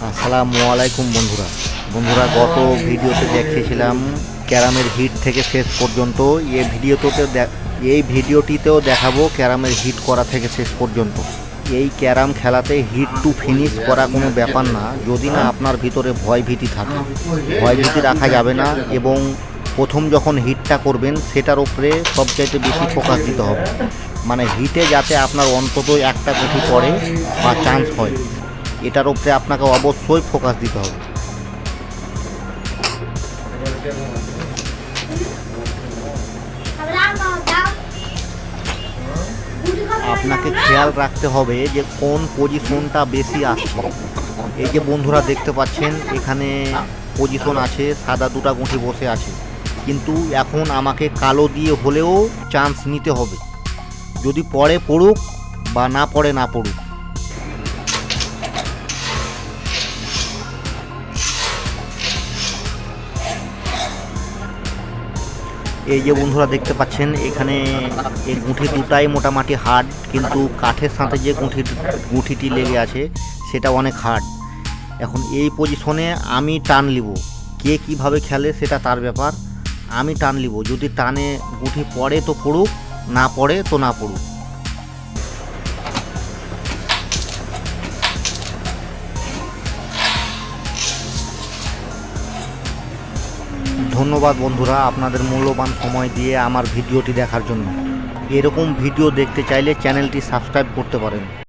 আসসালামু আলাইকুম বন্ধুরা গত ভিডিওতে দেখিয়েছিলাম ক্যারামের হিট থেকে শেষ পর্যন্ত। এই ভিডিওটিতেও দেখাবো ক্যারামের হিট করা থেকে শেষ পর্যন্ত। এই ক্যারাম খেলাতে হিট টু ফিনিশ করা কোনো ব্যাপার না, যদি না আপনার ভিতরে ভয়ভীতি থাকে। ভয়ভীতি রাখা যাবে না, এবং প্রথম যখন হিটটা করবেন সেটার উপরে সবচাইতে বেশি ফোকাস দিতে হবে। মানে হিটে যাতে আপনার অন্তত একটা গুটি পড়ে বা চান্স হয়, এটার উপরে আপনাকে অবশ্যই ফোকাস দিতে হবে। আপনাকে খেয়াল রাখতে হবে যে কোন পজিশনটা বেশি আসছে। এই যে বন্ধুরা দেখতে পাচ্ছেন, এখানে পজিশন আছে, সাদা দুটা গুঁঠি বসে আছে, কিন্তু এখন আমাকে কালো দিয়ে হলেও চান্স নিতে হবে। যদি পড়ে পড়ুক বা না পড়ে না পড়ুক। এই যে বন্ধুরা দেখতে পাচ্ছেন, এখানে এই গুঁঠি দুটাই মোটামুটি হার্ড, কিন্তু কাঠের সাথে যে গুঁঠিটি লেগে আছে সেটা অনেক হার্ড। এখন এই পজিশনে আমি টান নিব, কে কিভাবে খেলে সেটা তার ব্যাপার। আমি টান নিব, যদি টানে গুঁঠি পড়ে তো পড়ুক, না পড়ে তো না পড়ুক। ধন্যবাদ বন্ধুরা আপনাদের মূল্যবান সময় দিয়ে আমার ভিডিওটি দেখার জন্য। এরকম ভিডিও দেখতে চাইলে চ্যানেলটি সাবস্ক্রাইব করতে পারেন।